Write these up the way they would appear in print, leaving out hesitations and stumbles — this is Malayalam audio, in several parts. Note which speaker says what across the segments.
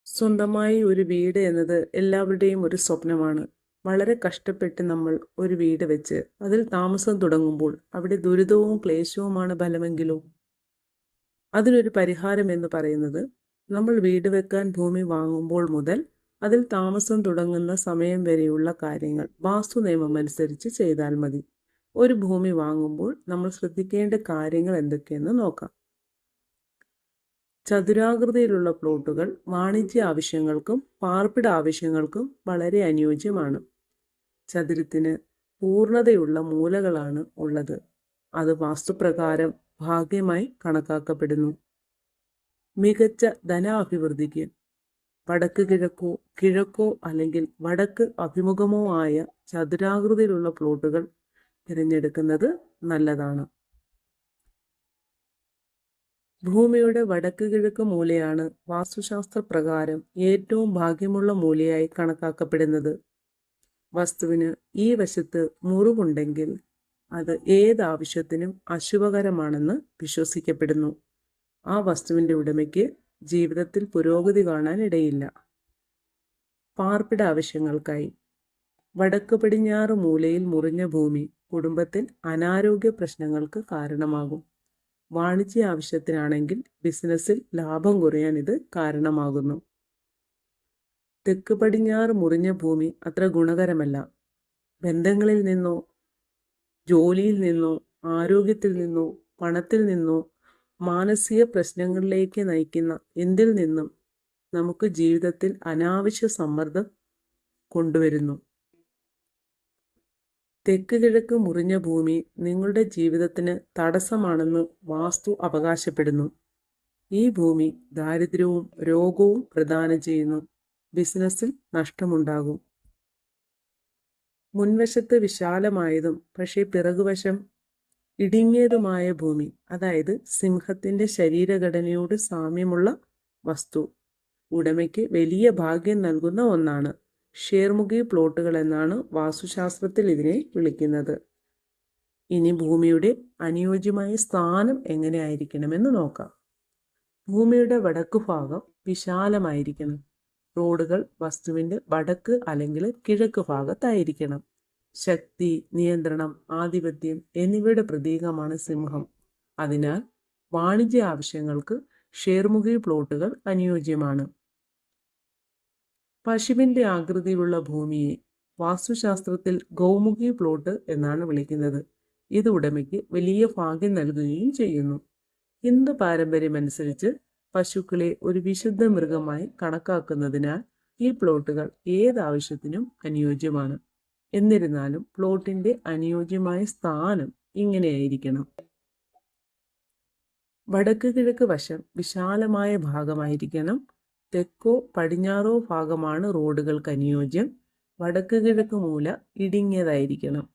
Speaker 1: സ്വന്തമായി ഒരു വീട് എന്നത് എല്ലാവരുടെയും ഒരു സ്വപ്നമാണ്. വളരെ കഷ്ടപ്പെട്ട് നമ്മൾ ഒരു വീട് വെച്ച് അതിൽ താമസം തുടങ്ങുമ്പോൾ അവിടെ ദുരിതവും ക്ലേശവുമാണ് ഫലമെങ്കിലോ അതിനൊരു പരിഹാരം എന്ന് പറയുന്നത് നമ്മൾ വീട് വെക്കാൻ ഭൂമി വാങ്ങുമ്പോൾ മുതൽ അതിൽ താമസം തുടങ്ങുന്ന സമയം വരെയുള്ള കാര്യങ്ങൾ വാസ്തു നിയമം അനുസരിച്ച് ചെയ്താൽ മതി. ഒരു ഭൂമി വാങ്ങുമ്പോൾ നമ്മൾ ശ്രദ്ധിക്കേണ്ട കാര്യങ്ങൾ എന്തൊക്കെയെന്ന് നോക്കാം. ചതുരാകൃതിയിലുള്ള പ്ലോട്ടുകൾ വാണിജ്യ ആവശ്യങ്ങൾക്കും പാർപ്പിട ആവശ്യങ്ങൾക്കും വളരെ അനുയോജ്യമാണ്. ചതുരത്തിന് പൂർണ്ണതയുള്ള മൂലകളാണ് ഉള്ളത്. അത് വാസ്തുപ്രകാരം ഭാഗ്യമായി കണക്കാക്കപ്പെടുന്നു. മികച്ച ധനാഭിവൃദ്ധിക്ക് വടക്ക് കിഴക്കോ കിഴക്കോ അല്ലെങ്കിൽ വടക്ക് അഭിമുഖമോ ആയ ചതുരാകൃതിയിലുള്ള പ്ലോട്ടുകൾ തിരഞ്ഞെടുക്കുന്നത് നല്ലതാണ്. ഭൂമിയുടെ വടക്ക് കിഴക്ക് മൂലയാണ് വാസ്തുശാസ്ത്ര പ്രകാരം ഏറ്റവും ഭാഗ്യമുള്ള മൂലയായി കണക്കാക്കപ്പെടുന്നത്. വസ്തുവിന് ഈ വശത്ത് മുറിവുണ്ടെങ്കിൽ അത് ഏതാവശ്യത്തിനും അശുഭകരമാണെന്ന് വിശ്വസിക്കപ്പെടുന്നു. ആ വസ്തുവിൻ്റെ ഉടമയ്ക്ക് ജീവിതത്തിൽ പുരോഗതി കാണാൻ ഇടയില്ല. പാർപ്പിട ആവശ്യങ്ങൾക്കായി വടക്ക് പടിഞ്ഞാറ് മൂലയിൽ മുറിഞ്ഞ ഭൂമി കുടുംബത്തിൽ അനാരോഗ്യ പ്രശ്നങ്ങൾക്ക് കാരണമാകും. വാണിജ്യ ആവശ്യത്തിനാണെങ്കിൽ ബിസിനസ്സിൽ ലാഭം കുറയാൻ ഇത് കാരണമാകുന്നു. തെക്ക് പടിഞ്ഞാറ് മുറിഞ്ഞ ഭൂമി അത്ര ഗുണകരമല്ല. ബന്ധങ്ങളിൽ നിന്നോ ജോലിയിൽ നിന്നോ ആരോഗ്യത്തിൽ നിന്നോ പണത്തിൽ നിന്നോ മാനസിക പ്രശ്നങ്ങളിലേക്ക് നയിക്കുന്ന എന്തിൽ നിന്നും നമുക്ക് ജീവിതത്തിൽ അനാവശ്യ സമ്മർദ്ദം കൊണ്ടുവരുന്നു. തെക്ക് കിഴക്ക് മുറിഞ്ഞ ഭൂമി നിങ്ങളുടെ ജീവിതത്തിന് തടസ്സമാണെന്ന് വാസ്തു അവകാശപ്പെടുന്നു. ഈ ഭൂമി ദാരിദ്ര്യവും രോഗവും പ്രദാനം ചെയ്യുന്നു. ബിസിനസ്സിൽ നഷ്ടമുണ്ടാകും. മുൻവശത്ത് വിശാലമായതും പക്ഷേ പിറകുവശം ഇടുങ്ങിയതുമായ ഭൂമി, അതായത് സിംഹത്തിന്റെ ശരീരഘടനയോട് സാമ്യമുള്ള വസ്തു, ഉടമയ്ക്ക് വലിയ ഭാഗ്യം നൽകുന്ന ഒന്നാണ്. ഷേർമുഖി പ്ലോട്ടുകൾ എന്നാണ് വാസ്തുശാസ്ത്രത്തിൽ ഇതിനെ വിളിക്കുന്നത്. ഇനി ഭൂമിയുടെ അനുയോജ്യമായ സ്ഥാനം എങ്ങനെയായിരിക്കണമെന്ന് നോക്കാം. ഭൂമിയുടെ വടക്കു ഭാഗം വിശാലമായിരിക്കണം. റോഡുകൾ വസ്തുവിൻ്റെ വടക്ക് അല്ലെങ്കിൽ കിഴക്ക് ഭാഗത്തായിരിക്കണം. ശക്തി, നിയന്ത്രണം, ആധിപത്യം എന്നിവയുടെ പ്രതീകമാണ് സിംഹം. അതിനാൽ വാണിജ്യ ആവശ്യങ്ങൾക്ക് ഷേർമുഖി പ്ലോട്ടുകൾ അനുയോജ്യമാണ്. പശുവിൻ്റെ ആകൃതിയിലുള്ള ഭൂമിയെ വാസ്തുശാസ്ത്രത്തിൽ ഗൗമുഖി പ്ലോട്ട് എന്നാണ് വിളിക്കുന്നത്. ഇത് ഉടമയ്ക്ക് വലിയ ഭാഗ്യം നൽകുകയും ചെയ്യുന്നു. ഹിന്ദു പാരമ്പര്യമനുസരിച്ച് പശുക്കളെ ഒരു വിശുദ്ധ മൃഗമായി കണക്കാക്കുന്നതിനാൽ ഈ പ്ലോട്ടുകൾ ഏതാവശ്യത്തിനും അനുയോജ്യമാണ്. എന്നിരുന്നാലും പ്ലോട്ടിന്റെ അനുയോജ്യമായ സ്ഥാനം ഇങ്ങനെയായിരിക്കണം. വടക്ക് കിഴക്ക് വശം വിശാലമായ ഭാഗമായിരിക്കണം. തെക്കോ പടിഞ്ഞാറോ ഭാഗമാണ് റോഡുകൾക്ക് അനുയോജ്യം. വടക്ക് കിഴക്ക് മൂല ഇടുങ്ങിയതായിരിക്കണം.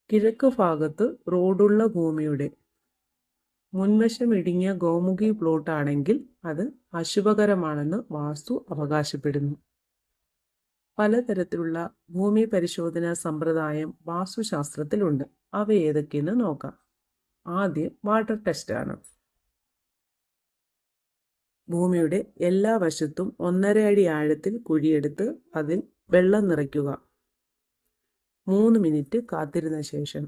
Speaker 1: കിഴക്ക് ഭാഗത്ത് റോഡുള്ള ഭൂമിയുടെ മുൻവശം ഇടുങ്ങിയ ഗോമുഖി പ്ലോട്ട് ആണെങ്കിൽ അത് അശുഭകരമാണെന്ന് വാസ്തു അവകാശപ്പെടുന്നു. പലതരത്തിലുള്ള ഭൂമി പരിശോധനാ സമ്പ്രദായം വാസ്തുശാസ്ത്രത്തിലുണ്ട്. അവ ഏതൊക്കെയെന്ന് നോക്കാം. ആദ്യം വാട്ടർ ടെസ്റ്റാണ്. ഭൂമിയുടെ എല്ലാ വശത്തും 1.5 അടി ആഴത്തിൽ കുഴിയെടുത്ത് അതിൽ വെള്ളം നിറയ്ക്കുക. 3 മിനിറ്റ് കാത്തിരുന്ന ശേഷം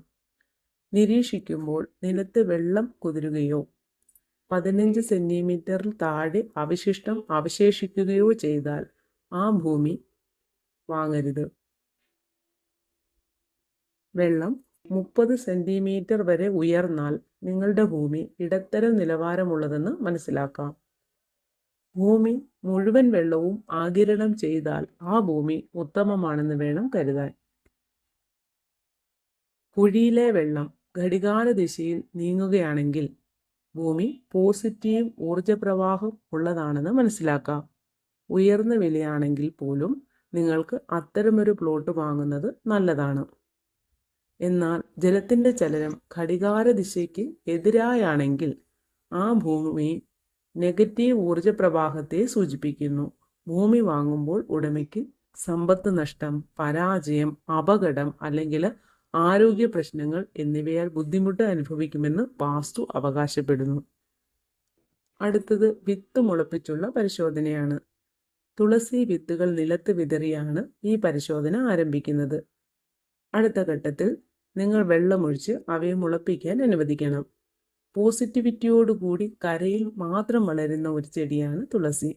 Speaker 1: നിരീക്ഷിക്കുമ്പോൾ നിലത്ത് വെള്ളം കുതിരുകയോ 15 സെന്റിമീറ്ററിൽ താഴെ അവശിഷ്ടം അവശേഷിക്കുകയോ ചെയ്താൽ ആ ഭൂമി വാങ്ങരുത്. വെള്ളം 30 സെന്റിമീറ്റർ വരെ ഉയർന്നാൽ നിങ്ങളുടെ ഭൂമി ഇടത്തരം നിലവാരമുള്ളതെന്ന് മനസ്സിലാക്കാം. ഭൂമി മുഴുവൻ വെള്ളവും ആഗിരണം ചെയ്താൽ ആ ഭൂമി ഉത്തമമാണെന്ന് വേണം കരുതാൻ. കുഴിയിലെ വെള്ളം ഘടികാര ദിശയിൽ നീങ്ങുകയാണെങ്കിൽ ഭൂമി പോസിറ്റീവ് ഊർജപ്രവാഹം ഉള്ളതാണെന്ന് മനസ്സിലാക്കാം. ഉയർന്ന വിലയാണെങ്കിൽ പോലും നിങ്ങൾക്ക് അത്തരമൊരു പ്ലോട്ട് വാങ്ങുന്നത് നല്ലതാണ്. എന്നാൽ ജലത്തിൻ്റെ ചലനം ഘടികാര ദിശയ്ക്ക് എതിരായാണെങ്കിൽ ആ ഭൂമി നെഗറ്റീവ് ഊർജപ്രവാഹത്തെ സൂചിപ്പിക്കുന്നു. ഭൂമി വാങ്ങുമ്പോൾ ഉടമയ്ക്ക് സമ്പത്ത് നഷ്ടം, പരാജയം, അപകടം അല്ലെങ്കിൽ ആരോഗ്യ പ്രശ്നങ്ങൾ എന്നിവയാൽ ബുദ്ധിമുട്ട് അനുഭവിക്കുമെന്ന് വാസ്തു അവകാശപ്പെടുന്നു. അടുത്തത് വിത്ത് മുളപ്പിച്ചുള്ള പരിശോധനയാണ്. തുളസി വിത്തുകൾ നിലത്ത് വിതറിയാണ് ഈ പരിശോധന ആരംഭിക്കുന്നത്. അടുത്ത ഘട്ടത്തിൽ നിങ്ങൾ വെള്ളമൊഴിച്ച് അവയെ മുളപ്പിക്കാൻ അനുവദിക്കണം. പോസിറ്റിവിറ്റിയോടുകൂടി കരയിൽ മാത്രം വളരുന്ന ഒരു ചെടിയാണ് തുളസി.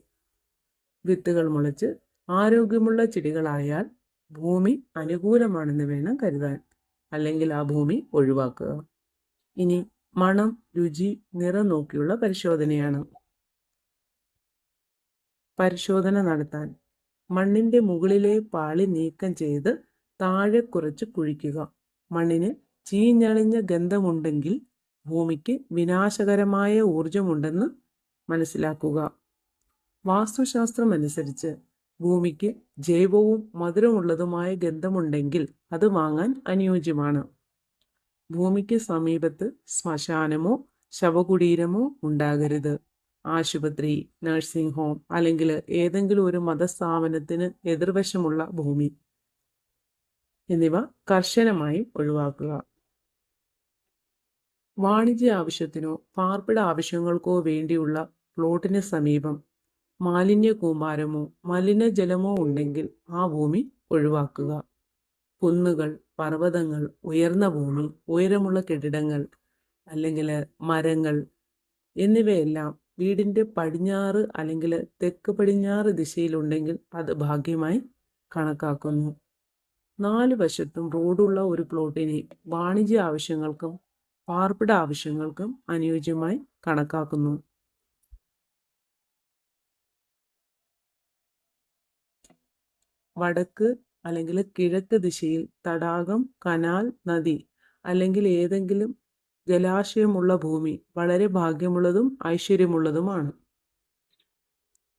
Speaker 1: വിത്തുകൾ മുളച്ച് ആരോഗ്യമുള്ള ചെടികളായാൽ ഭൂമി അനുകൂലമാണെന്ന് വേണം കരുതാൻ, അല്ലെങ്കിൽ ആ ഭൂമി ഒഴിവാക്കുക. ഇനി മണം, രുചി, നിറം നോക്കിയുള്ള പരിശോധനയാണ്. പരിശോധന നടത്താൻ മണ്ണിൻ്റെ മുകളിലെ പാളി നീക്കം ചെയ്ത് താഴെ കുറച്ച് കുഴിക്കുക. മണ്ണിന് ചീഞ്ഞളിഞ്ഞ ഗന്ധമുണ്ടെങ്കിൽ ഭൂമിക്ക് വിനാശകരമായ ഊർജമുണ്ടെന്ന് മനസ്സിലാക്കുക. വാസ്തുശാസ്ത്രമനുസരിച്ച് ഭൂമിക്ക് ജൈവവും മധുരമുള്ളതുമായ ഗന്ധമുണ്ടെങ്കിൽ അത് വാങ്ങാൻ അനുയോജ്യമാണ്. ഭൂമിക്ക് സമീപത്ത് ശ്മശാനമോ ശവകുടീരമോ ഉണ്ടാകരുത്. ആശുപത്രി, നഴ്സിംഗ് ഹോം അല്ലെങ്കിൽ ഏതെങ്കിലും ഒരു മതസ്ഥാപനത്തിന് എതിർവശമുള്ള ഭൂമി എന്നിവ കർശനമായും ഒഴിവാക്കുക. വാണിജ്യ ആവശ്യത്തിനോ പാർപ്പിട ആവശ്യങ്ങൾക്കോ വേണ്ടിയുള്ള പ്ലോട്ടിന് സമീപം മാലിന്യ കൂമ്പാരമോ മലിനജലമോ ഉണ്ടെങ്കിൽ ആ ഭൂമി ഒഴിവാക്കുക. കുന്നുകൾ, പർവ്വതങ്ങൾ, ഉയർന്ന ഭൂമി, ഉയരമുള്ള കെട്ടിടങ്ങൾ അല്ലെങ്കിൽ മരങ്ങൾ എന്നിവയെല്ലാം വീടിൻ്റെ പടിഞ്ഞാറ് അല്ലെങ്കിൽ തെക്ക് പടിഞ്ഞാറ് ദിശയിലുണ്ടെങ്കിൽ അത് ഭാഗ്യമായി കണക്കാക്കുന്നു. 4 വശത്തും റോഡുള്ള ഒരു പ്ലോട്ടിനെ വാണിജ്യ ആവശ്യങ്ങൾക്കും പാർപ്പിട ആവശ്യങ്ങൾക്കും അനുയോജ്യമായി കണക്കാക്കുന്നു. വടക്ക് അല്ലെങ്കിൽ കിഴക്ക് ദിശയിൽ തടാകം, കനാൽ, നദി അല്ലെങ്കിൽ ഏതെങ്കിലും ജലാശയമുള്ള ഭൂമി വളരെ ഭാഗ്യമുള്ളതും ഐശ്വര്യമുള്ളതുമാണ്.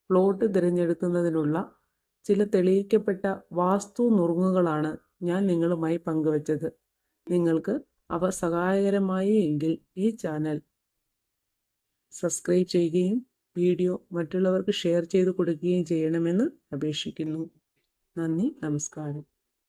Speaker 1: പ്ലോട്ട് തിരഞ്ഞെടുക്കുന്നതിനുള്ള ചില തെളിയിക്കപ്പെട്ട വാസ്തു നുറുങ്ങുകളാണ് ഞാൻ നിങ്ങളുമായി പങ്കുവച്ചത്. നിങ്ങൾക്ക് അവ സഹായകരമായി എങ്കിൽ ഈ ചാനൽ സബ്സ്ക്രൈബ് ചെയ്യുകയും വീഡിയോ മറ്റുള്ളവർക്ക് ഷെയർ ചെയ്ത് കൊടുക്കുകയും ചെയ്യണമെന്ന് അപേക്ഷിക്കുന്നു. നന്ദി, നമസ്കാരം.